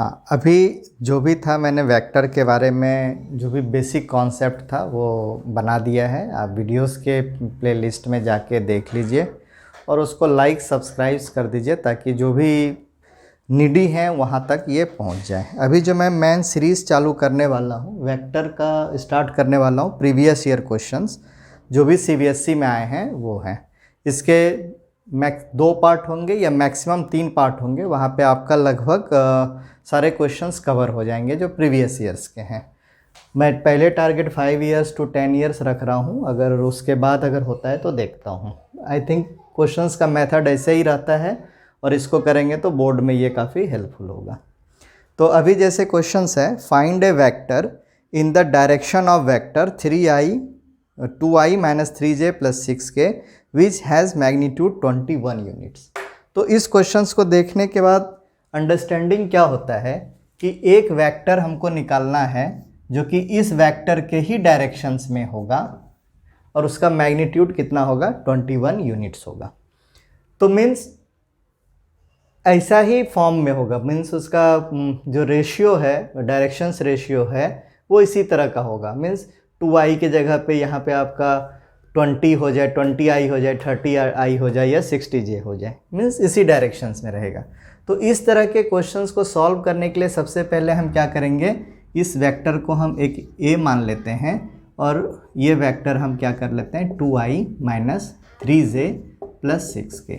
हाँ, अभी जो भी था मैंने वेक्टर के बारे में जो भी बेसिक कॉन्सेप्ट था वो बना दिया है। आप वीडियोस के प्लेलिस्ट में जाके देख लीजिए और उसको लाइक सब्सक्राइब कर दीजिए ताकि जो भी नीडी हैं वहाँ तक ये पहुँच जाए। अभी जो मैं मेन सीरीज़ चालू करने वाला हूँ, वेक्टर का स्टार्ट करने वाला हूँ। प्रीवियस ईयर क्वेश्चंस जो भी सीबीएसई में आए हैं वो हैं। इसके दो पार्ट होंगे या मैक्सिमम 3 पार्ट होंगे। वहाँ पे आपका लगभग सारे क्वेश्चंस कवर हो जाएंगे जो प्रीवियस ईयर्स के हैं। मैं पहले टारगेट 5 ईयर्स टू 10 ईयर्स रख रहा हूँ, अगर उसके बाद अगर होता है तो देखता हूँ। आई थिंक क्वेश्चंस का मेथड ऐसे ही रहता है और इसको करेंगे तो बोर्ड में ये काफ़ी हेल्पफुल होगा। तो अभी जैसे क्वेश्चंस है, find a vector in the direction of vector 3i 2i minus 3j plus 6k which has magnitude 21 units. तो इस क्वेश्चंस को देखने के बाद अंडरस्टैंडिंग क्या होता है कि एक वेक्टर हमको निकालना है जो कि इस वेक्टर के ही डायरेक्शंस में होगा और उसका मैग्नीट्यूड कितना होगा, 21 यूनिट्स होगा। तो मीन्स ऐसा ही फॉर्म में होगा, मीन्स उसका जो रेशियो है, डायरेक्शंस रेशियो है वो इसी तरह का होगा। मीन्स 2i के जगह पे यहाँ पे आपका 20 हो जाए, 20i हो जाए, 30i हो जाए या 60j हो जाए, मीन्स इसी डायरेक्शंस में रहेगा। तो इस तरह के क्वेश्चंस को सॉल्व करने के लिए सबसे पहले हम क्या करेंगे, इस वेक्टर को हम एक a मान लेते हैं और ये वेक्टर हम क्या कर लेते हैं 2i minus 3j plus 6k,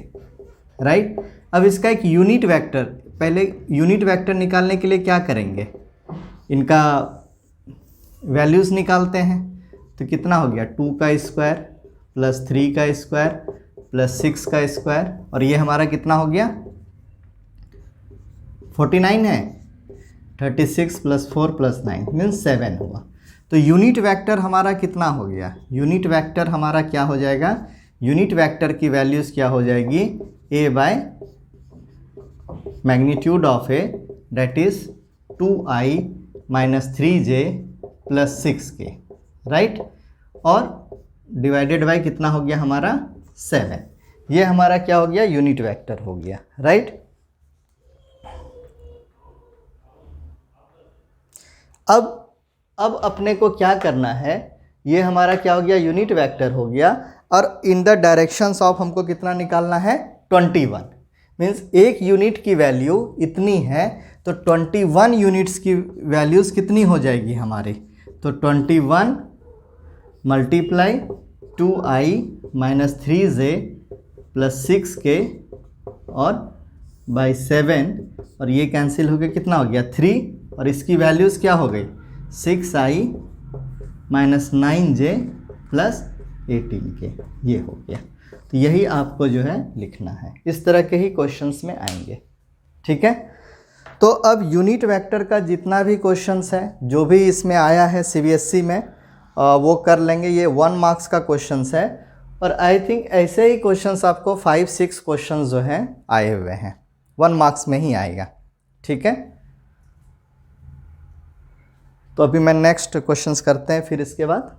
right. अब इसका एक यूनिट वेक्टर, पहले यूनिट वेक्टर निकालने के लिए क्या करेंगे, इनका वैल्यूज़ निकालते हैं। तो कितना हो गया, 2 का स्क्वायर प्लस 3 का स्क्वायर प्लस 6 का स्क्वायर और ये हमारा कितना हो गया 49 है। 36 प्लस 4 प्लस 9 मीन्स 7 हुआ। तो यूनिट वेक्टर हमारा कितना हो गया, यूनिट वेक्टर हमारा क्या हो जाएगा, यूनिट वेक्टर की वैल्यूज़ क्या हो जाएगी, a bye magnitude of a that is 2i minus 3j plus 6k, right. और डिवाइडेड बाय कितना हो गया हमारा 7। ये हमारा क्या हो गया, यूनिट वेक्टर हो गया, राइट। अब अपने को क्या करना है, ये हमारा क्या हो गया, यूनिट वेक्टर हो गया और इन द डायरेक्शंस ऑफ हमको कितना निकालना है 21। मीन्स एक यूनिट की वैल्यू इतनी है तो 21 यूनिट्स की वैल्यूज़ कितनी हो जाएगी हमारी, तो 21 multiply 2i minus 3j plus 6k और बाई 7 और ये कैंसिल हो गया, कितना हो गया 3 और इसकी वैल्यूज़ क्या हो गई 6i minus 9j plus 18k, ये हो गया। तो यही आपको जो है लिखना है, इस तरह के ही क्वेश्चंस में आएंगे, ठीक है। तो अब यूनिट वेक्टर का जितना भी क्वेश्चंस है, जो भी इसमें आया है सीबीएसई में वो कर लेंगे। ये 1 मार्क्स का क्वेश्चंस है और आई थिंक ऐसे ही क्वेश्चंस आपको 5-6 क्वेश्चंस जो हैं आए हुए हैं, 1 मार्क्स में ही आएगा, ठीक है। तो अभी मैं नेक्स्ट क्वेश्चंस करते हैं फिर इसके बाद।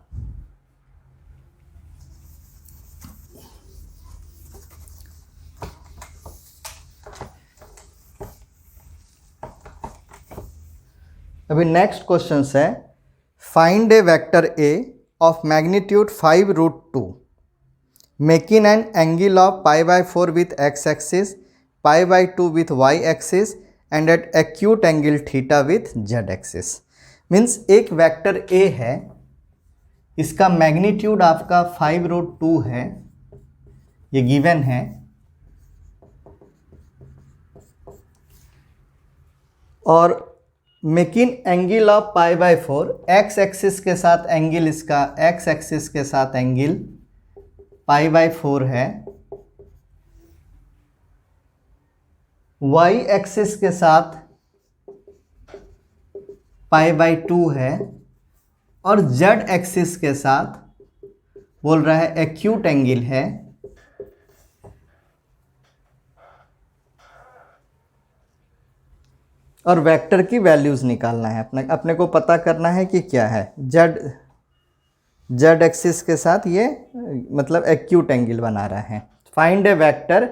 अभी नेक्स्ट क्वेश्चन है, find a vector a of magnitude 5√2 making an angle of π/4 with x axis, π/2 with y axis and at acute angle theta with z axis. Means एक वेक्टर ए है, इसका मैग्नीट्यूड आपका 5√2 है, ये गिवन है, और making angle of π/4, x axis के साथ एंगल, इसका x एक्सिस के साथ एंगल π/4 है, y एक्सिस के साथ π/2 है और z एक्सिस के साथ बोल रहा है एक्यूट एंगल है, और वेक्टर की वैल्यूज़ निकालना है। अपने को पता करना है कि क्या है, z एक्सिस के साथ ये मतलब एक्यूट एंगल बना रहा है। Find a vector,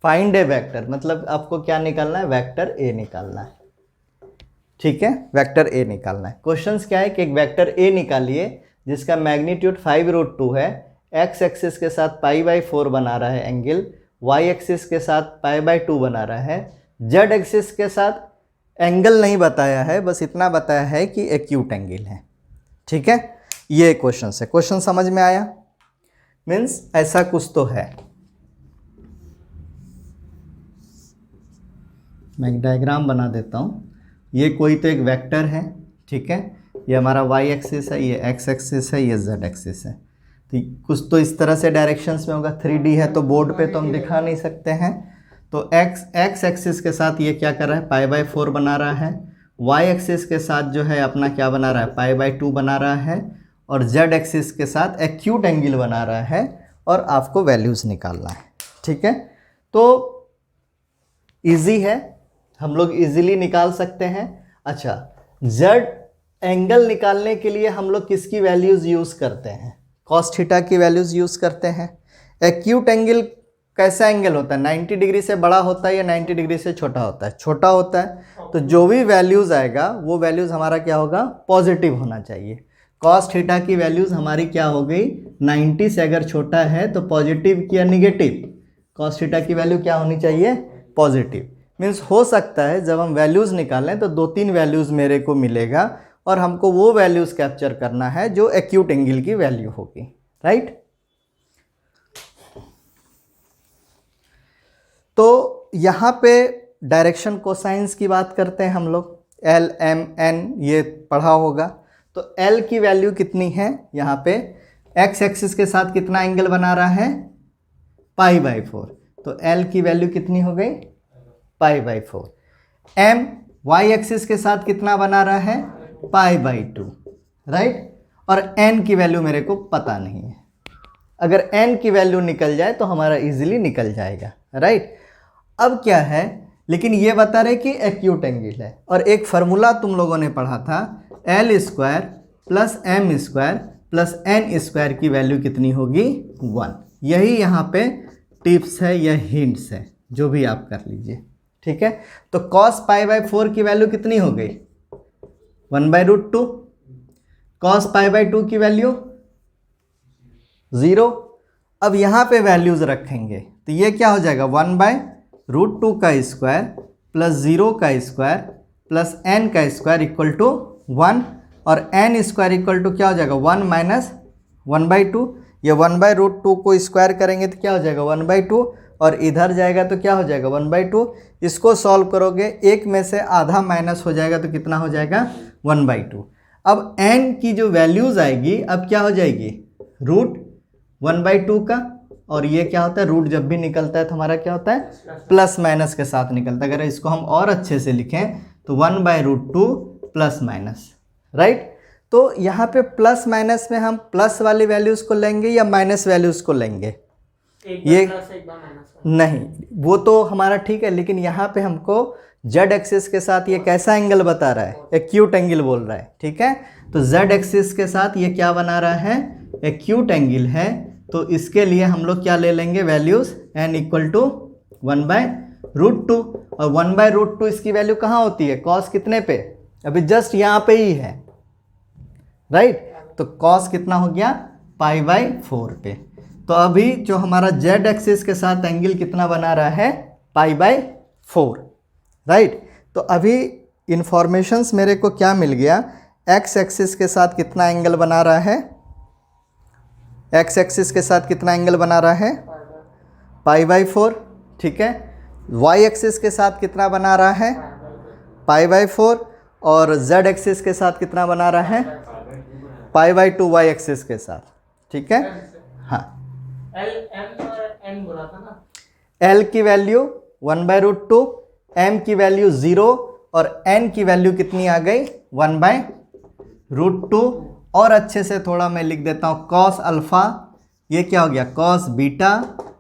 find a vector मतलब आपको क्या निकालना है, वेक्टर ए निकालना है। ठीक है, वेक्टर ए निकालना है। क्वेश्चंस क्या है कि एक वेक्टर ए निकालिए जिसका मैग्नीट्यूड 5√2 है, एक्स एक्सिस के साथ π/4 बना रहा है एंगल, वाई एक्सिस के साथ π/2 बना रहा है, जेड एक्सिस के साथ एंगल नहीं बताया है, बस इतना बताया है कि एक्यूट एंगल है। ठीक है, ये क्वेश्चन है। क्वेश्चन समझ में आया? मीन्स ऐसा कुछ तो है। मैं एक डायग्राम बना देता हूँ। ये कोई तो एक वेक्टर है, ठीक है, ये हमारा वाई एक्सिस है, ये एक्स एक्सिस है, ये जेड एक्सिस है। तो कुछ तो इस तरह से डायरेक्शंस में होगा। 3D है तो बोर्ड पे तो हम दिखा नहीं सकते हैं। तो एक्स एक्सिस के साथ ये क्या कर रहा है, π/4 बना रहा है। वाई एक्सिस के साथ जो है अपना क्या बना रहा है, π/2 बना रहा है। और जेड एक्सिस के साथ एक्यूट एंगल बना रहा है और आपको वैल्यूज़ निकालना है। ठीक है, तो इजी है, हम लोग इजीली निकाल सकते हैं। अच्छा, जेड एंगल निकालने के लिए हम लोग किसकी वैल्यूज़ यूज़ करते हैं? कॉस थीटा की वैल्यूज़ यूज़ करते हैं। एक्यूट एंगल कैसा एंगल होता है? 90 डिग्री से बड़ा होता है या 90 डिग्री से छोटा होता है? छोटा होता है। तो जो भी वैल्यूज़ आएगा वो वैल्यूज़ हमारा क्या होगा, पॉजिटिव होना चाहिए। कॉस थीटा की वैल्यूज़ हमारी क्या हो गई, 90 से अगर छोटा है तो पॉजिटिव या निगेटिव? कॉस थीटा की वैल्यू क्या होनी चाहिए, पॉजिटिव। मीन्स हो सकता है जब हम वैल्यूज़ निकालें तो 2-3 वैल्यूज़ मेरे को मिलेगा और हमको वो वैल्यूज़ कैप्चर करना है जो एक्यूट एंगल की वैल्यू होगी। राइट, तो यहाँ पे डायरेक्शन कोसाइंस की बात करते हैं हम लोग। एल एम एन ये पढ़ा होगा। तो एल की वैल्यू कितनी है यहाँ पे? एक्स एक्सिस के साथ कितना एंगल बना रहा है, π/4। तो एल की वैल्यू कितनी हो गई, π/4। एम वाई एक्सिस के साथ कितना बना रहा है, π/2। राइट, और एन की वैल्यू मेरे को पता नहीं है। अगर एन की वैल्यू निकल जाए तो हमारा इजीली निकल जाएगा। राइट, अब क्या है, लेकिन ये बता रहे कि एक्यूट एंगल है। और एक फार्मूला तुम लोगों ने पढ़ा था, L² + M² + N² की वैल्यू कितनी होगी, 1। यही यहाँ पे टिप्स है या हिंट्स है, जो भी आप कर लीजिए। ठीक है, तो cos π/4 की वैल्यू कितनी हो गई, 1/√2। cos π/2 की वैल्यू 0। अब यहाँ पे वैल्यूज़ रखेंगे तो ये क्या हो जाएगा, 1/√2 का स्क्वायर + 0 का स्क्वायर + n का स्क्वायर = 1। और n² इक्वल टू क्या हो जाएगा, 1 - 1/2। ये 1/√2 को स्क्वायर करेंगे तो क्या हो जाएगा, 1/2। और इधर जाएगा तो क्या हो जाएगा, 1/2। इसको सॉल्व करोगे, एक में से आधा माइनस हो जाएगा तो कितना हो जाएगा, 1/2। अब n की जो वैल्यूज़ आएगी अब क्या हो जाएगी, √1/2 का। और ये क्या होता है, रूट जब भी निकलता है तो हमारा क्या होता है, प्लस माइनस के साथ निकलता है। अगर इसको हम और अच्छे से लिखें तो 1/√2 प्लस माइनस। राइट, तो यहाँ पे प्लस माइनस में हम प्लस वाली वैल्यूज़ को लेंगे या माइनस वैल्यूज़ को लेंगे, ये नहीं, वो तो हमारा ठीक है। लेकिन यहाँ पे हमको जेड एक्सिस के साथ ये कैसा एंगल बता रहा है, एक्यूट एंगल बोल रहा है। ठीक है, तो जेड एक्सिस के साथ ये क्या बना रहा है, एक्यूट एंगल है। तो इसके लिए हम लोग क्या ले लेंगे वैल्यूज़, n = 1/√2। और 1/√2 इसकी वैल्यू कहाँ होती है, कॉस कितने पे, अभी जस्ट यहाँ पे ही है। राइट, तो कॉस कितना हो गया, π/4 पे। तो अभी जो हमारा जेड एक्सिस के साथ एंगल कितना बना रहा है, π/4। राइट, तो अभी इंफॉर्मेशंस मेरे को क्या मिल गया, एक्स एक्सिस के साथ कितना एंगल बना रहा है, एक्स एक्सिस के साथ कितना एंगल बना रहा है, π/4। ठीक है, वाई एक्सिस के साथ कितना बना रहा है, π/4। और जेड एक्सिस के साथ कितना बना रहा है, π/2 वाई एक्सिस के साथ। ठीक है, हाँ, L की वैल्यू 1/√2, M की वैल्यू 0 और N की वैल्यू कितनी आ गई, 1/√2। और अच्छे से थोड़ा मैं लिख देता हूँ, कॉस अल्फ़ा, ये क्या हो गया, कॉस बीटा,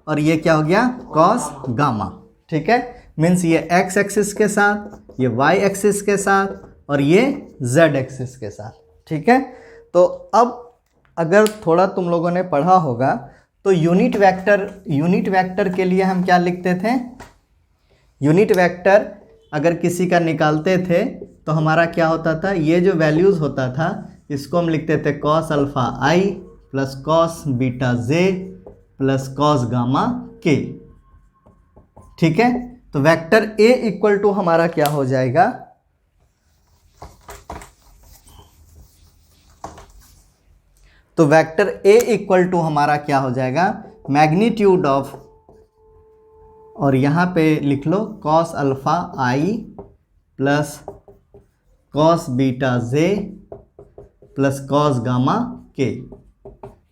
और ये क्या हो गया, कॉस गामा। ठीक है, मीन्स ये एक्स एक्सिस के साथ, ये वाई एक्सिस के साथ, और ये जेड एक्सिस के साथ। ठीक है, तो अब अगर थोड़ा तुम लोगों ने पढ़ा होगा तो यूनिट वेक्टर के लिए हम क्या लिखते थे, यूनिट वेक्टर अगर किसी का निकालते थे तो हमारा क्या होता था, ये जो वैल्यूज़ होता था इसको हम लिखते थे कॉस अल्फ़ा आई प्लस कॉस बीटा जे प्लस कॉस गामा के। ठीक है, तो वेक्टर ए इक्वल टू हमारा क्या हो जाएगा, तो वेक्टर ए इक्वल टू हमारा क्या हो जाएगा, मैग्नीट्यूड ऑफ, और यहां पे लिख लो कॉस अल्फा आई प्लस कॉस बीटा जे प्लस कॉस गामा के,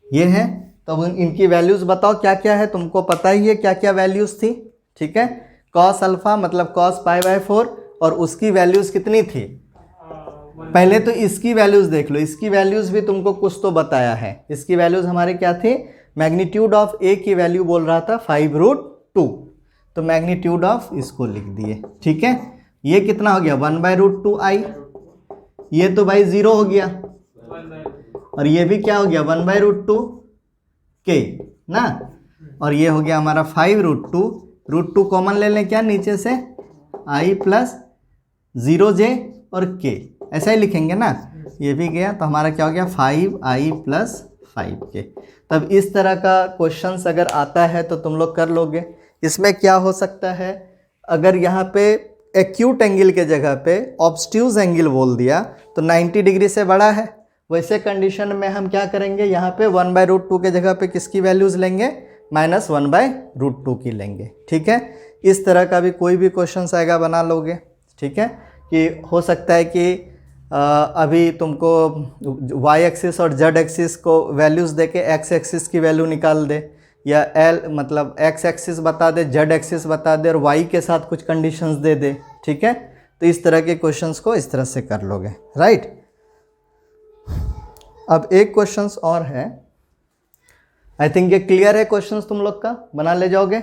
ये है। तो अब इनकी वैल्यूज बताओ क्या क्या है, तुमको पता ही है क्या क्या वैल्यूज थी। ठीक है, कॉस अल्फा मतलब कॉस पाई बाय 4, और उसकी वैल्यूज कितनी थी, पहले तो इसकी वैल्यूज देख लो, इसकी वैल्यूज भी तुमको कुछ तो बताया है। इसकी वैल्यूज हमारे क्या थी, मैग्नीट्यूड ऑफ ए की वैल्यू बोल रहा था 5√2, तो मैग्नीट्यूड ऑफ इसको लिख दिए। ठीक है, ये कितना हो गया 1/√2 आई, ये तो भाई 0 हो गया, और ये भी क्या हो गया 1/√2 के ना, और ये हो गया हमारा 5√2, √2 कॉमन ले लें क्या नीचे से, आई प्लस 0j और k, ऐसा ही लिखेंगे ना, ये भी गया, तो हमारा क्या हो गया 5i प्लस 5k। तब इस तरह का क्वेश्चंस अगर आता है तो तुम लोग कर लोगे। इसमें क्या हो सकता है, अगर यहाँ पे एक्यूट एंगल के जगह पे ऑब्स्ट्यूज एंगल बोल दिया तो 90 डिग्री से बड़ा है, वैसे कंडीशन में हम क्या करेंगे, यहाँ पे 1/√2 के जगह पे किसकी वैल्यूज़ लेंगे, -1/√2 की लेंगे। ठीक है, इस तरह का भी कोई भी क्वेश्चन आएगा बना लोगे। ठीक है, कि हो सकता है कि अभी तुमको y एक्सिस और z एक्सिस को वैल्यूज़ दे के x एक्सिस की वैल्यू निकाल दे, या l मतलब x एक्सिस बता दे, z एक्सिस बता दे, और y के साथ कुछ कंडीशंस दे दे। ठीक है, तो इस तरह के क्वेश्चंस को इस तरह से कर लोगे। राइट, अब एक क्वेश्चंस और है, आई थिंक ये क्लियर है, क्वेश्चंस तुम लोग का बना ले जाओगे,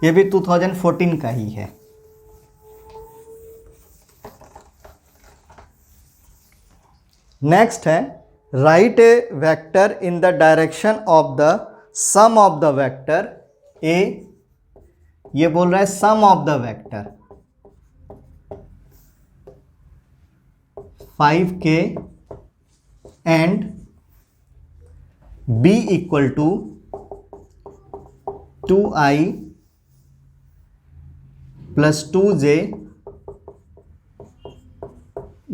ये भी 2014 का ही है। नेक्स्ट है, write a vector in the direction of the sum of the vector a, ये बोल रहा है sum of the vector 5k and b equal to 2i plus 2j,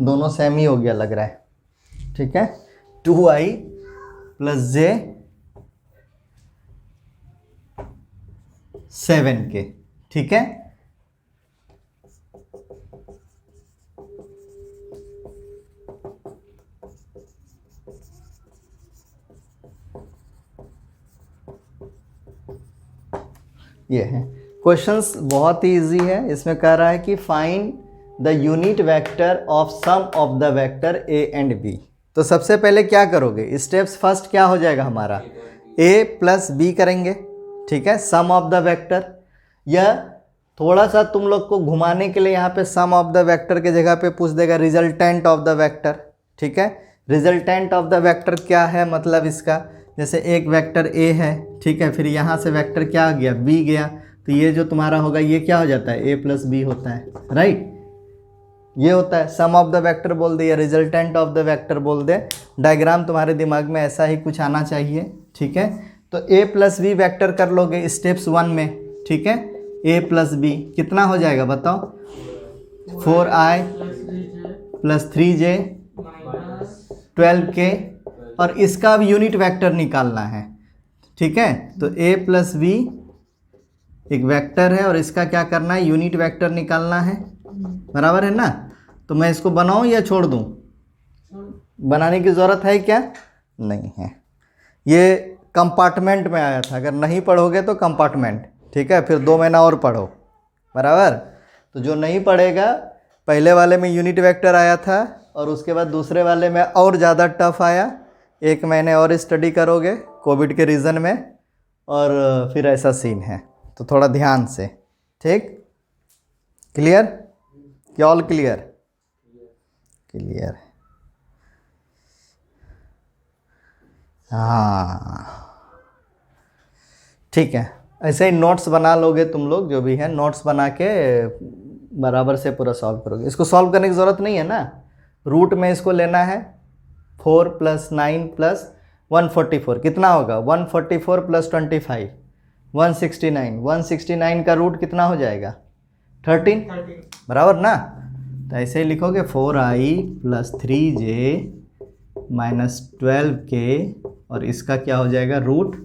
दोनों सेम ही हो गया लग रहा है। ठीक है, 2i प्लस j 7k। ठीक है, ये है क्वेश्चंस, बहुत ही इजी है। इसमें कह रहा है कि find the unit vector of sum of the vector a and b। तो सबसे पहले क्या करोगे, स्टेप्स फर्स्ट क्या हो जाएगा हमारा, a प्लस b करेंगे। ठीक है, सम ऑफ द वेक्टर, या थोड़ा सा तुम लोग को घुमाने के लिए यहाँ पे सम ऑफ द वेक्टर के जगह पे पूछ देगा रिजल्टेंट ऑफ द वेक्टर। ठीक है, रिजल्टेंट ऑफ द वेक्टर क्या है, मतलब इसका जैसे एक वेक्टर a है, ठीक है, फिर यहाँ से वेक्टर क्या आ गया b गया, तो ये जो तुम्हारा होगा ये क्या हो जाता है a प्लस बी होता है। राइट, ये होता है सम ऑफ द वेक्टर बोल दे या रिजल्टेंट ऑफ द वेक्टर बोल दे, डायग्राम तुम्हारे दिमाग में ऐसा ही कुछ आना चाहिए। ठीक है, तो a प्लस बी वैक्टर कर लोगे स्टेप्स 1 में। ठीक है, a प्लस बी कितना हो जाएगा बताओ, 4i प्लस 3j 12k, और इसका अब यूनिट वेक्टर निकालना है। ठीक है, तो a प्लस बी एक वेक्टर है और इसका क्या करना है, यूनिट वेक्टर निकालना है, बराबर है ना। तो मैं इसको बनाऊं या छोड़ दूं, बनाने की ज़रूरत है क्या, नहीं है, ये कंपार्टमेंट में आया था, अगर नहीं पढ़ोगे तो कंपार्टमेंट। ठीक है, फिर 2 महीना और पढ़ो, बराबर। तो जो नहीं पढ़ेगा, पहले वाले में यूनिट वेक्टर आया था और उसके बाद दूसरे वाले में और ज़्यादा टफ आया, 1 महीने और स्टडी करोगे कोविड के रीज़न में, और फिर ऐसा सीन है, तो थोड़ा ध्यान से। ठीक, क्लियर, क्या ऑल क्लियर, क्लियर, हाँ ठीक है। ऐसे ही नोट्स बना लोगे तुम लोग, जो भी है नोट्स बना के बराबर से पूरा सॉल्व करोगे। इसको सॉल्व करने की ज़रूरत नहीं है ना, रूट में इसको लेना है 4 + 9 + 144 कितना होगा 144 + 25 169। 169 का रूट कितना हो जाएगा 13 बराबर ना। तो ऐसे ही लिखोगे 4i + 3j - 12k और इसका क्या हो जाएगा रूट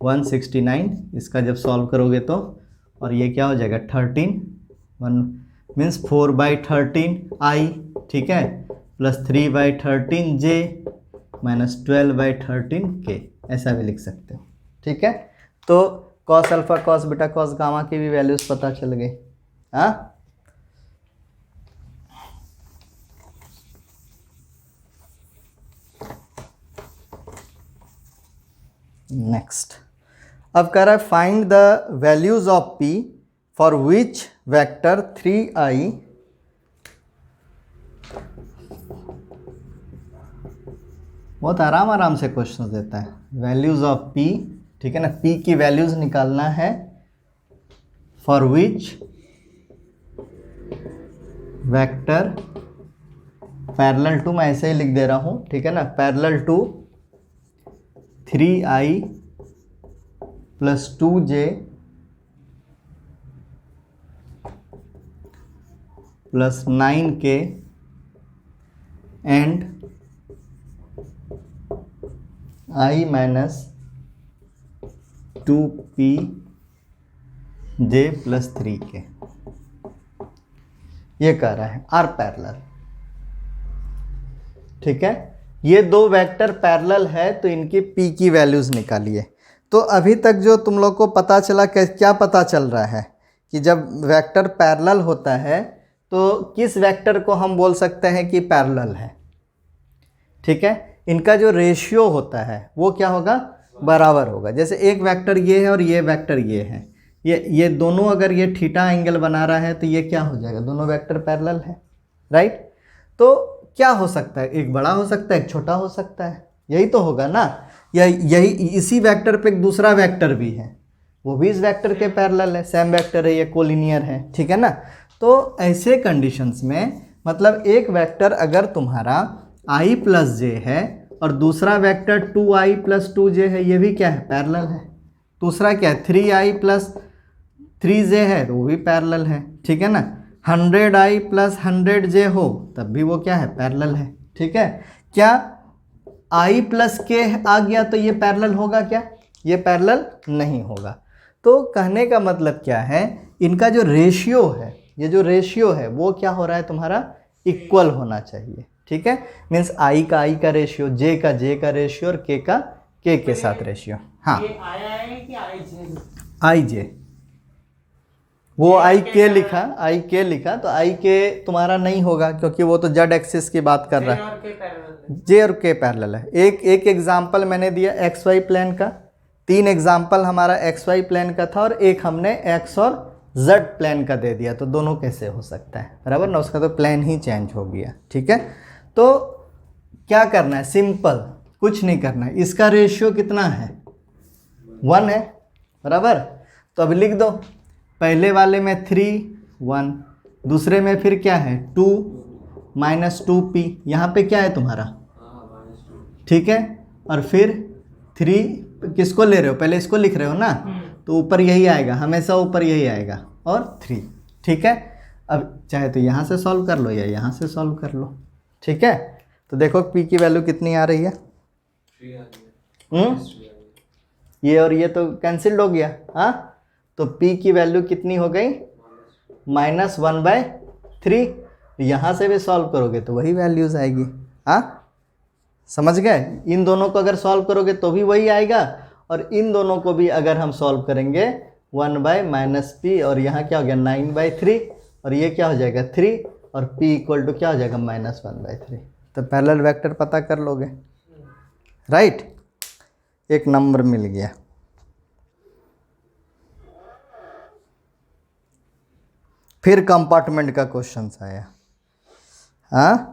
169। इसका जब सॉल्व करोगे तो और ये क्या हो जाएगा 13 1 मीन्स 4/13i ठीक है प्लस 3/13j - 12/13k ऐसा भी लिख सकते हो ठीक है। तो cos alpha cos beta cos gamma की भी वैल्यूज पता चल गई। हाँ नेक्स्ट अब कह रहा है find the values of p for which vector 3i बहुत आराम से क्वेश्चन देता है। वैल्यूज ऑफ p ठीक है ना, p की वैल्यूज निकालना है for which vector parallel to, मैं ऐसे ही लिख दे रहा हूं ठीक है ना, parallel to 3i + 2j + 9k and i - 2pj + 3k ये कह रहा है आर पैरेलल ठीक है। ये दो वेक्टर पैरेलल है तो इनकी p की वैल्यूज निकालिए। तो अभी तक जो तुम लोग को पता चला क्या पता चल रहा है कि जब वेक्टर पैरेलल होता है तो किस वेक्टर को हम बोल सकते हैं कि पैरेलल है ठीक है। इनका जो रेशियो होता है वो क्या होगा बराबर होगा। जैसे एक वेक्टर ये है और ये वेक्टर ये है, ये दोनों अगर ये थीटा एंगल बना रहा है तो ये क्या हो जाएगा दोनों वेक्टर पैरेलल है राइट। तो क्या हो सकता है, एक बड़ा हो सकता है एक छोटा हो सकता है, यही तो होगा ना। यही इसी वेक्टर पे एक दूसरा वेक्टर भी है, वो भी इस वेक्टर के पैरेलल है, सेम वेक्टर है, ये कोलिनियर है ठीक है ना। तो ऐसे कंडीशंस में मतलब एक वेक्टर अगर तुम्हारा i + j है और दूसरा वेक्टर 2i + 2j है, ये भी क्या है पैरेलल है। दूसरा क्या है 3i + 3j है तो वो भी पैरेलल है ठीक है ना। 100i + 100j हो तब भी वो क्या है पैरेलल है ठीक है। क्या i + k आ गया तो ये पैरेलल होगा क्या, ये पैरेलल नहीं होगा। तो कहने का मतलब क्या है, इनका जो रेशियो है, ये जो रेशियो है वो क्या हो रहा है तुम्हारा इक्वल होना चाहिए ठीक है। मीन्स i का रेशियो, j का रेशियो और k का k के साथ रेशियो। हाँ ये आया है कि i j, वो i k लिखा तो i k तुम्हारा नहीं होगा क्योंकि वो तो z एक्सिस की बात कर रहा है, j और k पैरेलल है। एक एग्जाम्पल मैंने दिया xy प्लेन का, 3 एग्जाम्पल हमारा xy प्लेन का था और एक हमने x और z प्लेन का दे दिया, तो दोनों कैसे हो सकता है बराबर ना, उसका तो प्लेन ही चेंज हो गया ठीक है। तो क्या करना है, सिंपल कुछ नहीं करना है, इसका रेशियो कितना है 1 है बराबर। तो अब लिख दो, पहले वाले में 3 1, दूसरे में फिर क्या है 2 - 2p, यहाँ पे क्या है तुम्हारा ठीक है, और फिर 3 किसको ले रहे हो, पहले इसको लिख रहे हो ना, तो ऊपर यही आएगा, हमेशा ऊपर यही आएगा और 3 ठीक है। अब चाहे तो यहाँ से सॉल्व कर लो या यहाँ से सॉल्व कर लो ठीक है। तो देखो p की वैल्यू कितनी आ रही है, ये और ये तो कैंसिल्ड हो गया। हाँ तो p की वैल्यू कितनी हो गई -1/3। यहाँ से भी सॉल्व करोगे तो वही वैल्यूज आएगी। हाँ समझ गए, इन दोनों को अगर सॉल्व करोगे तो भी वही आएगा और इन दोनों को भी अगर हम सॉल्व करेंगे 1/-p और यहाँ क्या हो गया 9/3 और ये क्या हो जाएगा 3 और p इक्वल टू क्या हो जाएगा -1/3। तो पैरेलल वेक्टर पता कर लोगे राइट, एक नंबर मिल गया। फिर कंपार्टमेंट का क्वेश्चन आया। हाँ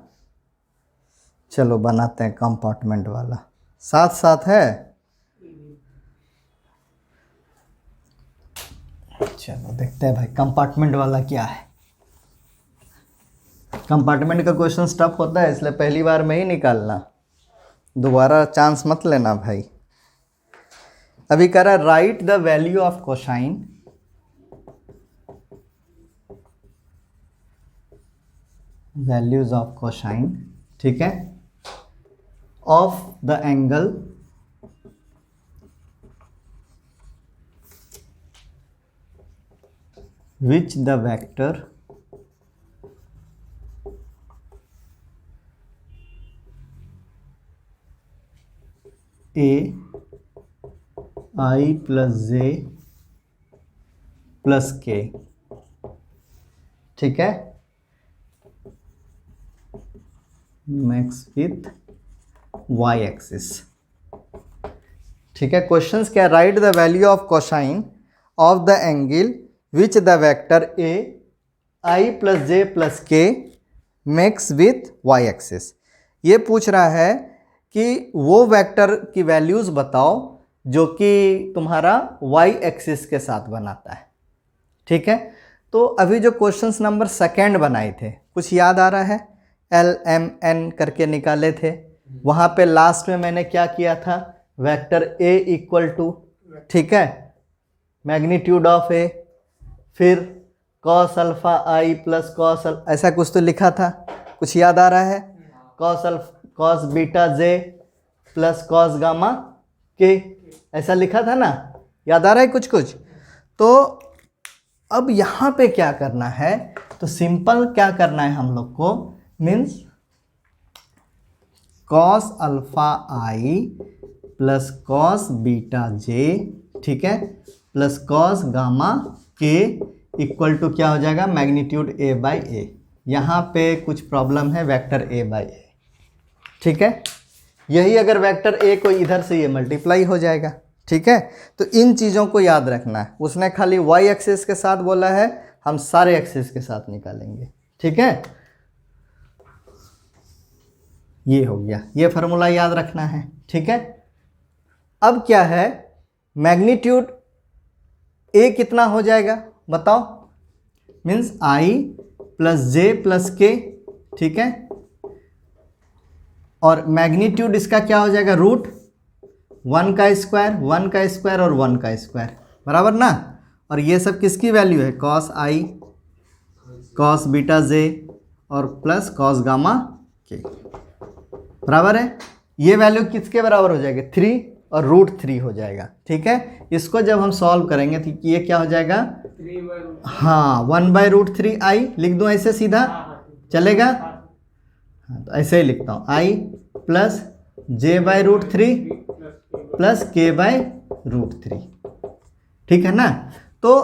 चलो बनाते हैं कंपार्टमेंट वाला, साथ साथ है। चलो देखते हैं भाई कंपार्टमेंट वाला क्या है। कंपार्टमेंट का क्वेश्चन टफ होता है, इसलिए पहली बार में ही निकालना, दोबारा चांस मत लेना भाई। अभी कह रहा right the value of cosine values of cosine, ठीक है, of the angle which the vector a I plus j plus k, ठीक है, मैक्स विथ y एक्सिस, ठीक है। क्वेश्चंस क्या, right the value of cosine of the angle which the vector A I plus J plus के makes with Y axis. ये पूछ रहा है कि वो वेक्टर की वैल्यूज़ बताओ जो कि तुम्हारा वाई एक्सिस के साथ बनाता है, ठीक है। तो अभी जो क्वेश्चंस नंबर सेकेंड बनाए थे, कुछ याद आ रहा है, एल एम एन करके निकाले थे, वहाँ पे लास्ट में मैंने क्या किया था, वेक्टर ए इक्वल टू, ठीक है, मैग्नीट्यूड ऑफ ए, फिर कॉस अल्फा आई प्लस कॉस, ऐसा कुछ तो लिखा था, कुछ याद आ रहा है, कॉस बीटा जे प्लस कॉस गामा के, ऐसा लिखा था ना, याद आ रहा है कुछ कुछ। तो अब यहाँ पे क्या करना है, तो सिंपल क्या करना है हम लोग को, मीन्स कॉस अल्फा आई प्लस कॉस बीटा जे, ठीक है, प्लस कॉस गामा के इक्वल टू क्या हो जाएगा, मैग्नीट्यूड ए बाई ए। यहाँ पे कुछ प्रॉब्लम है, वेक्टर ए बाई ए, ठीक है, यही अगर वेक्टर ए को इधर से ये मल्टीप्लाई हो जाएगा, ठीक है। तो इन चीज़ों को याद रखना है, उसने खाली वाई एक्सिस के साथ बोला है, हम सारे एक्सिस के साथ निकालेंगे, ठीक है। ये हो गया, ये फार्मूला याद रखना है, ठीक है। अब क्या है, मैग्नीट्यूड ए कितना हो जाएगा बताओ, means I plus J plus के, ठीक है, और मैग्नीट्यूड इसका क्या हो जाएगा, रूट 1 का स्क्वायर, 1 का स्क्वायर और 1 का स्क्वायर, बराबर ना। और ये सब किसकी वैल्यू है, कॉस आई कॉस बीटा जे और प्लस कॉस गामा के, बराबर है। ये वैल्यू किसके बराबर हो जाएगा, 3 और रूट 3 हो जाएगा, ठीक है। इसको जब हम सॉल्व करेंगे तो ये क्या हो जाएगा, हाँ 1/√3 आई लिख दूँ ऐसे सीधा, चलेगा, हाँ तो ऐसे ही लिखता हूँ, आई प्लस j/√3 प्लस k/√3, ठीक है ना। तो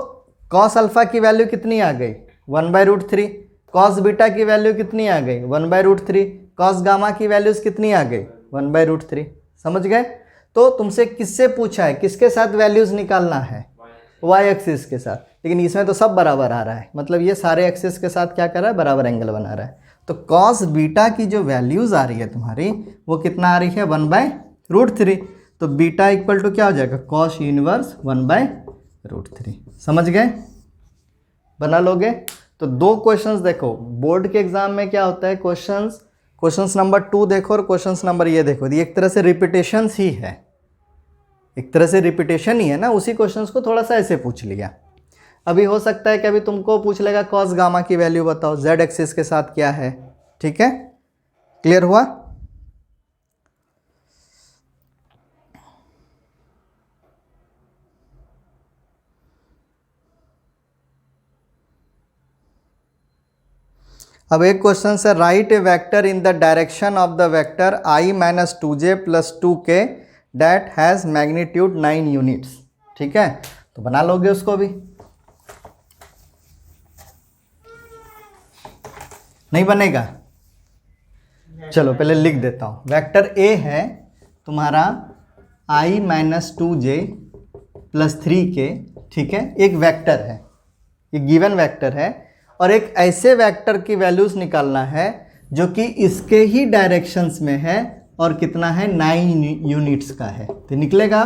कॉस अल्फा की वैल्यू कितनी आ गई, 1/√3, कॉस बीटा की वैल्यू कितनी आ गई, 1/√3, कॉस गामा की वैल्यूज कितनी आ गई, 1/√3, समझ गए। तो तुमसे किससे पूछा है, किसके साथ वैल्यूज निकालना है, वाई एक्सिस के साथ, लेकिन इसमें तो सब बराबर आ रहा है, मतलब ये सारे एक्सिस के साथ क्या कर रहा है, बराबर एंगल बना रहा है। तो कॉस बीटा की जो वैल्यूज आ रही है तुम्हारी, वो कितना आ रही है, 1/√3, तो बीटा इक्वल टू क्या हो जाएगा, कॉस इनवर्स 1/√3, समझ गए, बना लोगे। तो दो क्वेश्चंस देखो, बोर्ड के एग्जाम में क्या होता है, क्वेश्चंस नंबर 2 देखो और क्वेश्चंस नंबर ये देखो, ये एक तरह से रिपीटेशन ही है, एक तरह से रिपीटेशन ही है ना, उसी क्वेश्चंस को थोड़ा सा ऐसे पूछ लिया। अभी हो सकता है कि अभी तुमको पूछ लेगा कॉस गामा की वैल्यू बताओ, जेड एक्सिस के साथ क्या है, ठीक है, क्लियर हुआ। अब एक क्वेश्चन से, right a vector in the direction of the vector i - 2j + 2k that has magnitude 9 units, ठीक है। तो बना लोगे उसको भी, नहीं बनेगा, चलो पहले लिख देता हूँ। वेक्टर ए है तुम्हारा i - 2j + 3k, ठीक है, एक वेक्टर है, ये गिवन वेक्टर है, और एक ऐसे वेक्टर की वैल्यूज निकालना है जो कि इसके ही डायरेक्शंस में है और कितना है, 9 यूनिट्स का है। तो निकलेगा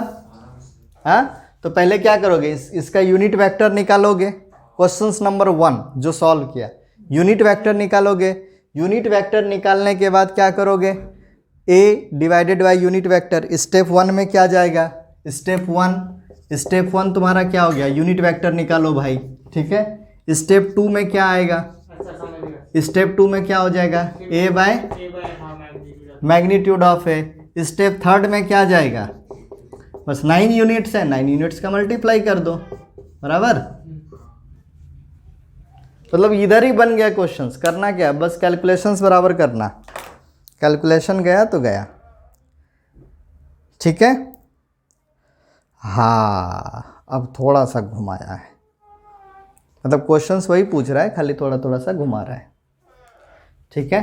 हाँ। तो पहले क्या करोगे, इसका यूनिट वेक्टर निकालोगे, क्वेश्चंस नंबर 1 जो सॉल्व किया, यूनिट वेक्टर निकालोगे, यूनिट वेक्टर निकालने के बाद क्या करोगे, a divided by unit vector. Step 1 में क्या जाएगा, स्टेप वन तुम्हारा क्या हो गया, यूनिट वेक्टर निकालो भाई, ठीक है। स्टेप 2 में क्या आएगा, स्टेप 2 में क्या हो जाएगा, a by magnitude of a. Step 3 में क्या जाएगा, बस 9 यूनिट्स है, 9 यूनिट्स का मल्टीप्लाई कर दो, बराबर। मतलब इधर ही बन गया क्वेश्चंस, करना क्या, बस कैलकुलेशंस बराबर करना, कैलकुलेशन गया तो गया, ठीक है। हाँ अब थोड़ा सा घुमाया है, मतलब क्वेश्चंस वही पूछ रहा है, खाली थोड़ा थोड़ा सा घुमा रहा है, ठीक है।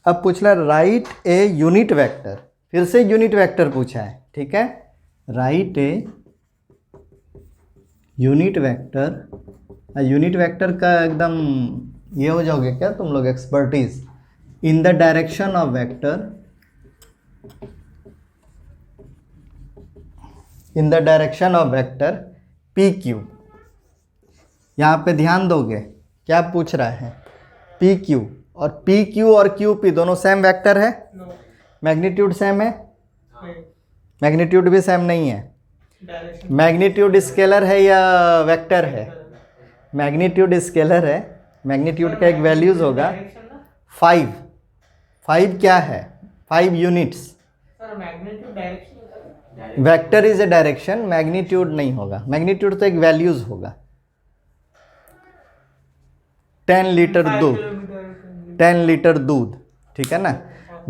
अब पूछ रहा है राइट ए यूनिट वेक्टर, फिर से यूनिट वेक्टर पूछा है, ठीक है। Write a unit vector, unit vector का एकदम ये हो जाओगे क्या तुम लोग, expertise. In the direction of vector, in the direction of vector P Q. यहाँ पे ध्यान दोगे क्या पूछ रहा है, पी क्यू, और पी क्यू और क्यू पी दोनों सेम वेक्टर है, मैग्नीट्यूड सेम है, मैग्नीट्यूड भी सेम नहीं है। मैग्नीट्यूड स्केलर है या वेक्टर है, मैग्नीट्यूड स्केलर है, मैग्नीट्यूड का एक वैल्यूज होगा 5, 5 क्या है, 5 units. Vector is a direction, magnitude नहीं होगा, मैग्नीट्यूड तो एक वैल्यूज होगा। 10 लीटर दूध, 10 लीटर दूध, ठीक है ना।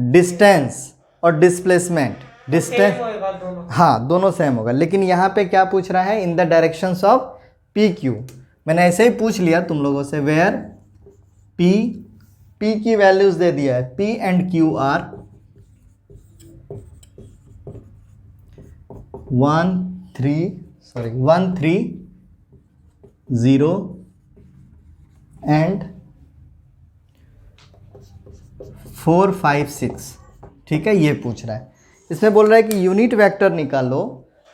डिस्टेंस और डिस्प्लेसमेंट, डिस्टेंस हाँ दोनों सेम होगा, लेकिन यहाँ पे क्या पूछ रहा है, in the directions of P Q. मैंने ऐसे ही पूछ लिया तुम लोगों से, वेयर पी की वैल्यूज दे दिया है, P and Q R 1 3 0 and 4 5 6, ठीक है। ये पूछ रहा है, इसमें बोल रहा है कि यूनिट वेक्टर निकालो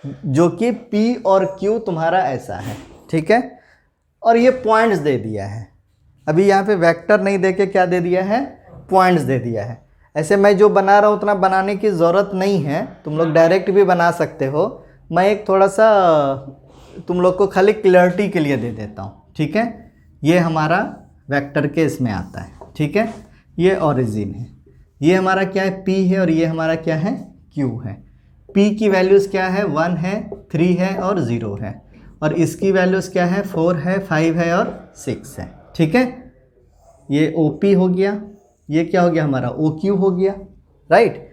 जो कि P और Q तुम्हारा ऐसा है, ठीक है। और ये पॉइंट्स दे दिया है, अभी यहाँ पे वेक्टर नहीं दे के क्या दे दिया है, पॉइंट्स दे दिया है। ऐसे मैं जो बना रहा हूँ उतना बनाने की ज़रूरत नहीं है, तुम लोग डायरेक्ट भी बना सकते हो, मैं एक थोड़ा सा तुम लोग को खाली क्लियरिटी के लिए दे देता हूँ, ठीक है। ये हमारा वेक्टर के इसमें आता है, ठीक है। ये ओरिजिन है, ये हमारा क्या है, P है, और ये हमारा क्या है, Q है। P की वैल्यूज़ क्या है, 1 है, 3 है और 0 है, और इसकी वैल्यूज़ क्या है, 4 है, 5 है और 6 है, ठीक है। ये OP हो गया, ये क्या हो गया हमारा, OQ हो गया, राइट।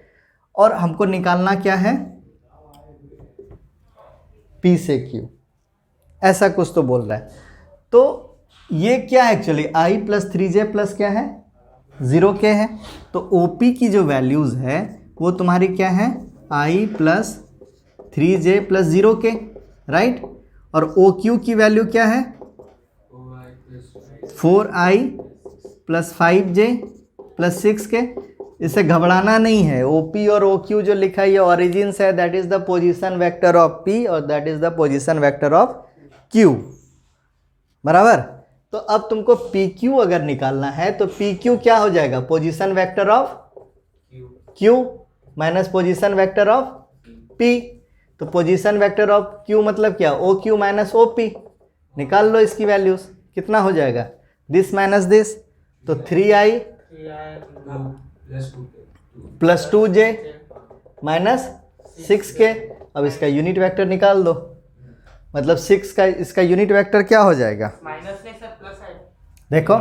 और हमको निकालना क्या है, P से Q, ऐसा कुछ तो बोल रहा है। तो ये क्या है actually, I plus 3J plus क्या है, 0K है। तो OP की जो वैल्यूज़ है वो तुम्हारी क्या है, I plus 3J plus 0K, right. और OQ की वैल्यू क्या है, 4I plus 5J plus 6K। इसे घबराना नहीं है, OP और OQ जो लिखा है ये ऑरिजिन है, that is the position vector of P और that is the position vector of Q, बराबर। तो अब तुमको PQ अगर निकालना है तो PQ क्या हो जाएगा, position vector of Q minus position vector of P। तो पोजीशन वेक्टर ऑफ Q मतलब क्या, OQ माइनस OP। निकाल लो इसकी वैल्यूज, कितना हो जाएगा, दिस माइनस दिस, तो 3I plus 2J minus 6K। अब इसका यूनिट वेक्टर निकाल दो, मतलब 6 का इसका यूनिट वेक्टर क्या हो जाएगा, माइनस नहीं सर प्लस है, देखो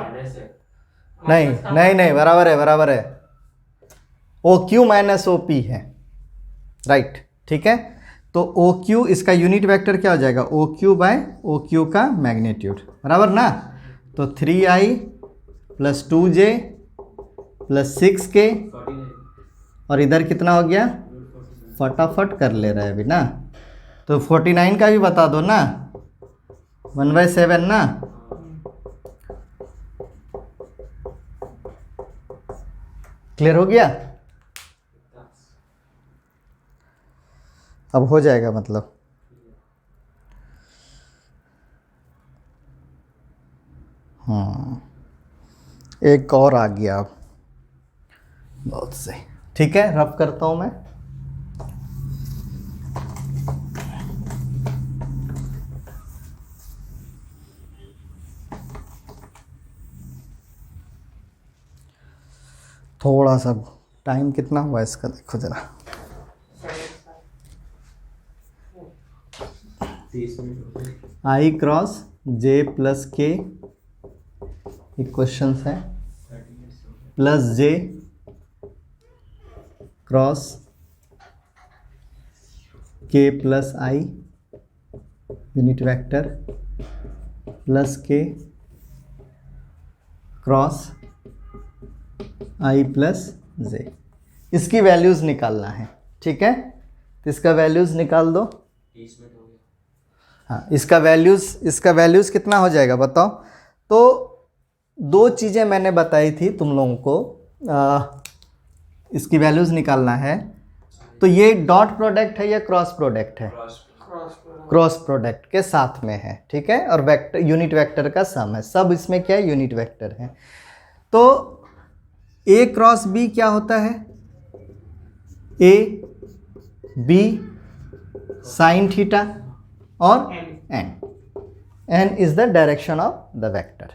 नहीं बराबर है, OQ माइनस OP है, राइट, ठीक है। तो OQ इसका यूनिट वेक्टर क्या हो जाएगा, OQ बाय OQ का मैग्नीट्यूड, बराबर ना। तो 3I plus 2J plus 6K, और इधर कितना हो गया, फटाफट कर ले रहा है अभी ना, तो 49 का भी बता दो ना, 1/7 ना। क्लियर हो गया, अब हो जाएगा मतलब। एक और आ गया अब, बहुत सही। ठीक है, रब करता हूँ मैं। थोड़ा सा टाइम कितना हुआ इसका देखो जरा। 30 मिनट हो गए। आई क्रॉस जे प्लस के इक्वेशन है 30 मिनट हो गए। प्लस जे क्रॉस के plus I unit vector plus के क्रॉस आई प्लस जे, इसकी वैल्यूज़ निकालना है। ठीक है, तो इसका वैल्यूज़ निकाल दो। 30 मिनट हो गया। हाँ, इसका वैल्यूज़ कितना हो जाएगा बताओ। तो दो चीज़ें मैंने बताई थी तुम लोगों को, इसकी वैल्यूज़ निकालना है। तो ये डॉट प्रोडक्ट है या क्रॉस प्रोडक्ट है? क्रॉस प्रोडक्ट के साथ में है। ठीक है, और वेक्टर यूनिट वेक्टर का सम है। सब इसमें क्या है? यूनिट वेक्टर है। तो ए क्रॉस बी क्या होता है? ए बी साइन थीटा और n is the direction of the vector.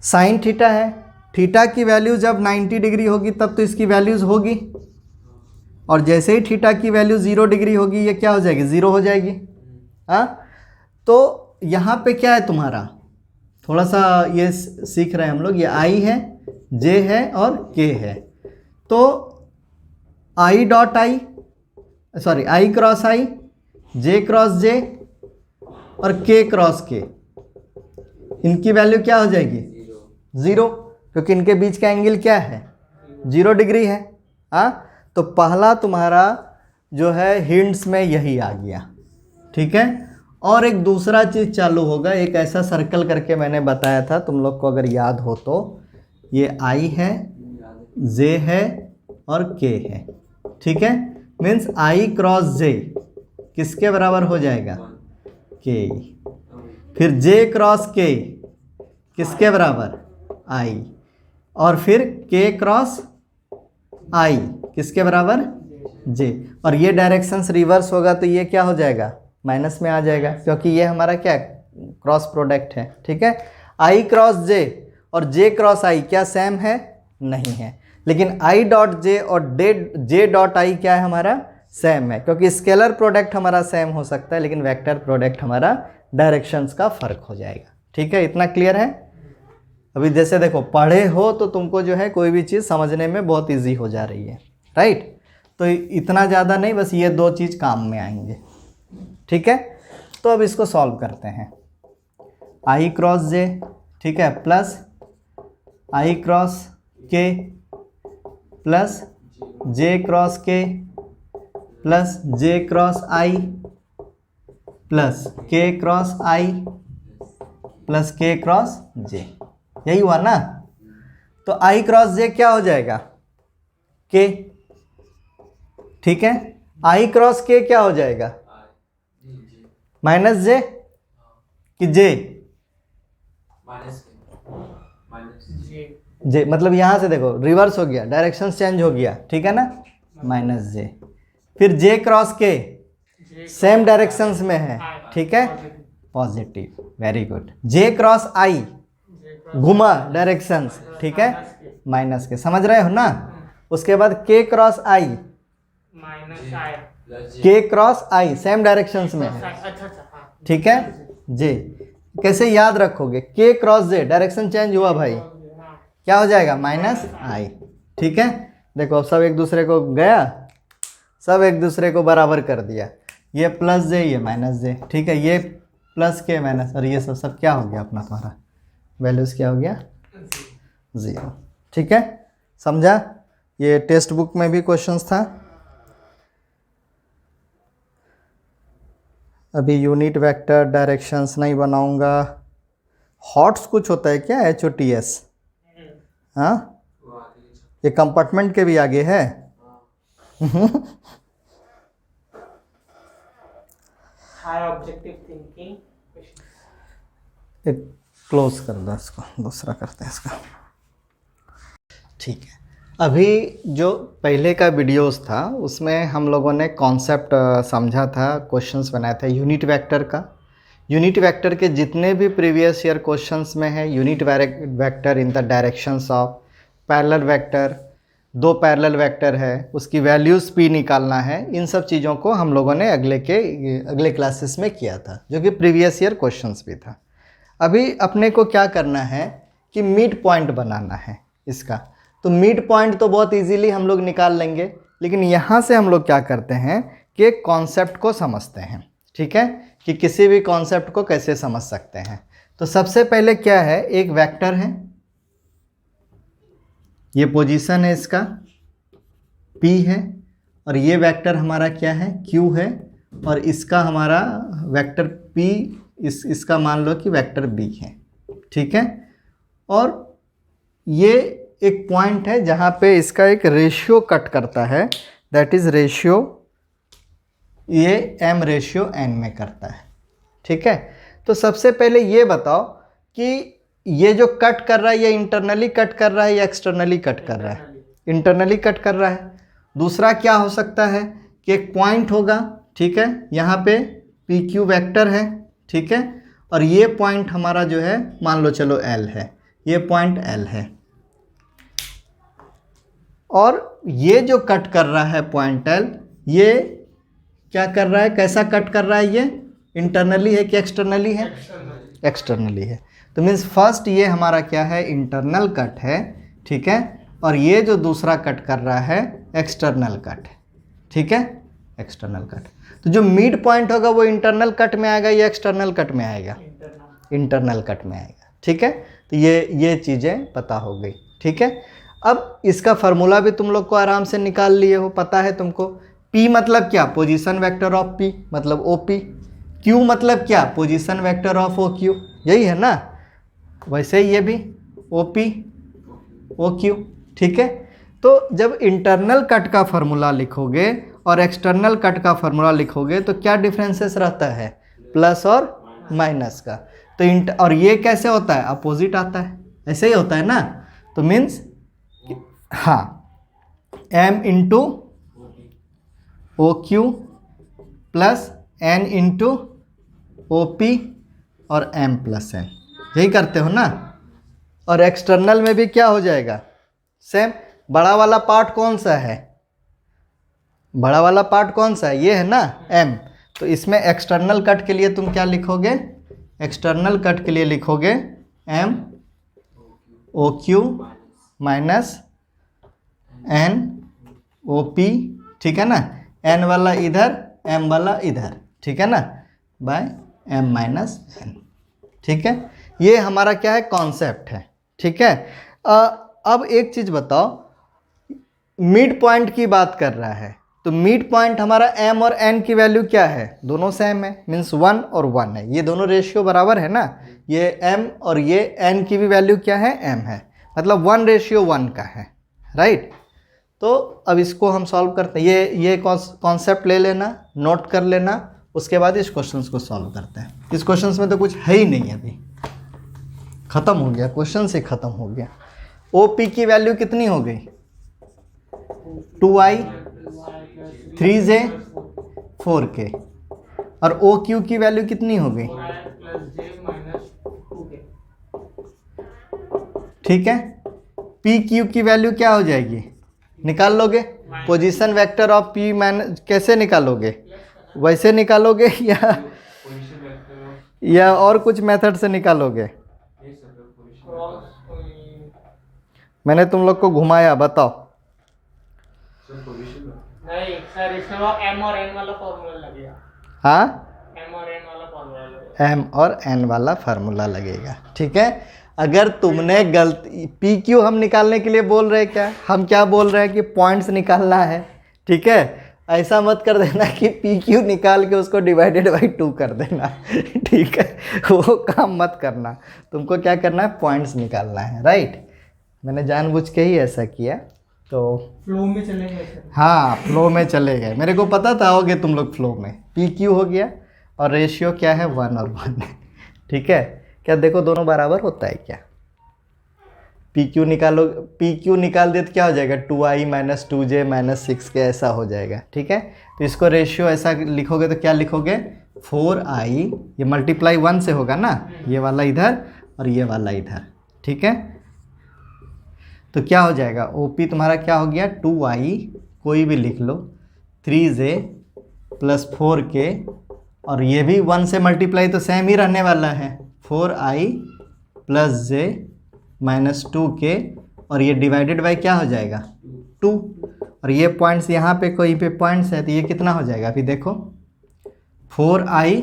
Sine theta है, थीटा की वैल्यू जब 90 डिग्री होगी तब तो इसकी वैल्यूज होगी, और जैसे ही थीटा की वैल्यू 0 डिग्री होगी ये क्या हो जाएगी? 0 हो जाएगी। हाँ, तो यहाँ पे क्या है तुम्हारा, थोड़ा सा ये सीख रहे हैं हम लोग। ये आई है, जे है और के है। तो i dot i, sorry i cross i, j cross j और के क्रॉस के, इनकी वैल्यू क्या हो जाएगी? 0, क्योंकि इनके बीच का एंगल क्या है? 0 डिग्री है। हाँ, तो पहला तुम्हारा जो है हिंट्स में यही आ गया। ठीक है, और एक दूसरा चीज़ चालू होगा। एक ऐसा सर्कल करके मैंने बताया था तुम लोग को, अगर याद हो तो, ये आई है, जे है और के है। ठीक है, मीन्स आई क्रॉस जे किसके बराबर हो जाएगा? के। फिर जे क्रॉस के किसके बराबर? आई। और फिर के क्रॉस आई किसके बराबर? जे। और ये डायरेक्शंस रिवर्स होगा तो ये क्या हो जाएगा? माइनस में आ जाएगा, क्योंकि ये हमारा क्या क्रॉस प्रोडक्ट है। ठीक है, आई क्रॉस जे और जे क्रॉस आई क्या सेम है? नहीं है। लेकिन आई डॉट जे और जे डॉट आई क्या है हमारा? सेम है, क्योंकि स्केलर प्रोडक्ट हमारा सेम हो सकता है लेकिन वेक्टर प्रोडक्ट हमारा डायरेक्शंस का फर्क हो जाएगा। ठीक है, इतना क्लियर है? अभी जैसे देखो, पढ़े हो तो तुमको जो है कोई भी चीज़ समझने में बहुत इजी हो जा रही है, राइट? तो इतना ज़्यादा नहीं, बस ये दो चीज़ काम में आएंगे। ठीक है, तो अब इसको सॉल्व करते हैं। आई क्रॉस जे, ठीक है, प्लस आई क्रॉस के प्लस जे क्रॉस के प्लस जे क्रॉस आई प्लस के क्रॉस आई प्लस के क्रॉस जे, यही हुआ ना? तो आई क्रॉस जे क्या हो जाएगा? के। ठीक है, आई क्रॉस के क्या हो जाएगा? माइनस जे कि जे? जे, मतलब यहां से देखो रिवर्स हो गया, डायरेक्शन चेंज हो गया। ठीक है ना, माइनस जे। फिर जे क्रॉस के सेम डायरेक्शंस में है। ठीक है, पॉजिटिव, वेरी गुड। जे क्रॉस आई घुमा डायरेक्शंस, ठीक है, माइनस के, समझ रहे हो ना? उसके बाद के क्रॉस आई, के क्रॉस आई सेम डायरेक्शंस में है। ठीक है, जे कैसे याद रखोगे? के क्रॉस जे, डायरेक्शन चेंज हुआ भाई, क्या हो जाएगा? माइनस आई। ठीक है, देखो सब एक दूसरे को गया, सब एक दूसरे को बराबर कर दिया। ये प्लस जे, ये माइनस जे। ठीक है, ये प्लस के माइनस, और ये सब क्या हो गया अपना तुम्हारा? वैल्यूज क्या हो गया? 0। ठीक है, समझा? ये टेक्स्ट बुक में भी क्वेश्चंस था। अभी यूनिट वेक्टर डायरेक्शंस नहीं बनाऊंगा। हॉट्स कुछ होता है क्या? HOTS? हाँ, ये कंपार्टमेंट के भी आगे है। High objective thinking. क्लोज कर दो इसको, दूसरा करते हैं इसका। ठीक है, अभी जो पहले का वीडियोस था उसमें हम लोगों ने कॉन्सेप्ट समझा था, क्वेश्चंस बनाया था यूनिट वेक्टर का। यूनिट वेक्टर के जितने भी प्रीवियस ईयर क्वेश्चंस में है, unit vector in the directions of, parallel vector, दो पैरेलल वेक्टर है, उसकी वैल्यूज़ p निकालना है, इन सब चीज़ों को हम लोगों ने अगले क्लासेस में किया था, जो कि प्रीवियस ईयर क्वेश्चंस भी था। अभी अपने को क्या करना है कि मिड पॉइंट बनाना है इसका। तो मिड पॉइंट तो बहुत इजीली हम लोग निकाल लेंगे, लेकिन यहाँ से हम लोग क्या करते हैं कि एक कॉन्सेप्ट को समझते हैं। ठीक है, कि किसी भी कॉन्सेप्ट को कैसे समझ सकते हैं। तो सबसे पहले क्या है, एक वेक्टर है, ये पोजीशन है इसका p है, और ये वेक्टर हमारा क्या है, q है, और इसका हमारा वेक्टर p इसका मान लो कि वेक्टर b है। ठीक है, और ये एक पॉइंट है जहाँ पे इसका एक रेशियो कट करता है, दैट इज़ रेशियो, ये m रेशियो n में करता है। ठीक है, तो सबसे पहले ये बताओ कि ये जो कट कर रहा है ये इंटरनली कट कर रहा है या एक्सटर्नली कट कर रहा है? इंटरनली कट कर रहा है। दूसरा क्या हो सकता है कि एक पॉइंट होगा, ठीक है, यहाँ पे पी क्यू वेक्टर है, ठीक है, और ये पॉइंट हमारा जो है मान लो चलो L है, ये पॉइंट L है, और ये जो कट कर रहा है पॉइंट L, ये क्या कर रहा है, कैसा कट कर रहा है, ये इंटरनली है कि एक्सटर्नली है? एक्सटर्नली है। तो मीन्स फर्स्ट ये हमारा क्या है, इंटरनल कट है। ठीक है, और ये जो दूसरा कट कर रहा है एक्सटर्नल कट है। ठीक है, एक्सटर्नल कट। तो जो मिड पॉइंट होगा वो इंटरनल कट में आएगा या एक्सटर्नल कट में आएगा? इंटरनल कट में आएगा। ठीक है, तो ये चीज़ें पता हो गई। ठीक है, अब इसका फार्मूला भी तुम लोग को आराम से निकाल लिए हो, पता है तुमको। P मतलब क्या, पोजीशन वेक्टर ऑफ P मतलब OP। Q मतलब क्या, पोजीशन वेक्टर ऑफ OQ, यही है ना। वैसे ही ये भी OP OQ। ठीक है, तो जब इंटरनल कट का फार्मूला लिखोगे और एक्सटर्नल कट का फार्मूला लिखोगे तो क्या डिफरेंसेस रहता है, प्लस और माइनस का। तो और ये कैसे होता है, अपोजिट आता है, ऐसे ही होता है ना। तो मीन्स हाँ, m into OQ plus n into OP और m प्लस n, यही करते हो ना। और एक्सटर्नल में भी क्या हो जाएगा, सेम। बड़ा वाला पार्ट कौन सा है, बड़ा वाला पार्ट कौन सा है, ये है ना m। तो इसमें एक्सटर्नल कट के लिए तुम क्या लिखोगे, एक्सटर्नल कट के लिए लिखोगे m OQ minus n OP। ठीक है ना, n वाला इधर m वाला इधर, ठीक है ना, बाय m माइनस n। ठीक है, ये हमारा क्या है, कॉन्सेप्ट है। ठीक है, अब एक चीज़ बताओ, मिड पॉइंट की बात कर रहा है, तो मिड पॉइंट हमारा m और n की वैल्यू क्या है, दोनों सेम है, मीन्स 1 और 1 है, ये दोनों रेशियो बराबर है ना। ये m और ये n की भी वैल्यू क्या है, m है, मतलब 1:1 का है, राइट। तो अब इसको हम सॉल्व करते हैं, ये कॉन्सेप्ट ले लेना, नोट कर लेना, उसके बाद इस क्वेश्चन को सॉल्व करते हैं। इस क्वेश्चन में तो कुछ है ही नहीं, अभी ख़त्म हो गया, क्वेश्चन से ख़त्म हो गया। OP की वैल्यू कितनी हो गई, 2i 3j 4k, और OQ की वैल्यू कितनी हो गई, ठीक है। PQ की वैल्यू क्या हो जाएगी, निकाल लोगे, पोजीशन वेक्टर ऑफ P कैसे निकालोगे, वैसे निकालोगे या और कुछ मेथड से निकालोगे? मैंने तुम लोग को घुमाया, बताओ। नहीं सर, इसमें वो m और n वाला फॉर्मूला लगेगा। हाँ, m और n वाला फॉर्मूला लगेगा। m और n वाला फार्मूला लगेगा। ठीक है, अगर तुमने गलती, PQ हम निकालने के लिए बोल रहे हैं, क्या हम क्या बोल रहे हैं कि पॉइंट्स निकालना है। ठीक है, ऐसा मत कर देना कि PQ निकाल के उसको डिवाइडेड बाई 2 कर देना। ठीक है, वो काम मत करना, तुमको क्या करना है, पॉइंट्स निकालना है, राइट। मैंने जानबूझ के ही ऐसा किया, तो फ्लो में चलेंगे सर। हाँ, फ्लो में चले गए, मेरे को पता था होगे तुम लोग फ्लो में। PQ हो गया और रेशियो क्या है, 1 और 1। ठीक है, क्या देखो दोनों बराबर होता है क्या? पी क्यू निकालो, पी क्यू निकाल दे तो क्या हो जाएगा 2i माइनस 2j माइनस 6 के ऐसा हो जाएगा। ठीक है, तो इसको रेशियो ऐसा लिखोगे तो क्या लिखोगे 4i, ये मल्टीप्लाई 1 से होगा ना, ये वाला इधर और ये वाला इधर। ठीक है, तो क्या हो जाएगा ओपी तुम्हारा क्या हो गया 2i, कोई भी लिख लो, 3j प्लस 4k, और ये भी 1 से मल्टीप्लाई तो सेम ही रहने वाला है, 4i plus j minus 2k, और ये डिवाइडेड बाई क्या हो जाएगा 2, और ये पॉइंट्स यहाँ पे कोई पे पॉइंट्स है तो ये कितना हो जाएगा अभी देखो 4i,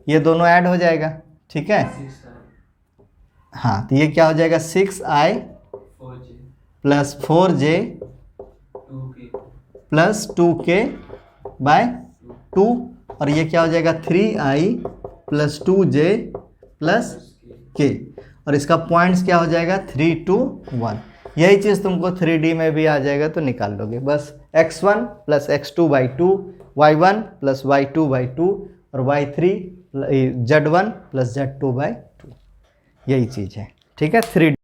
ये दोनों ऐड हो जाएगा। ठीक है, हाँ तो ये क्या हो जाएगा 6i plus 4j plus 2k bye 2, और ये क्या हो जाएगा 3i plus 2j plus k, और इसका पॉइंट्स क्या हो जाएगा 3, 2, 1। यही चीज़ तुमको 3D में भी आ जाएगा तो निकाल लोगे बस, x1 plus x2 by 2, y1 plus y2 by 2, और y3 z1 plus z2 by 2, यही चीज़ है। ठीक है, 3D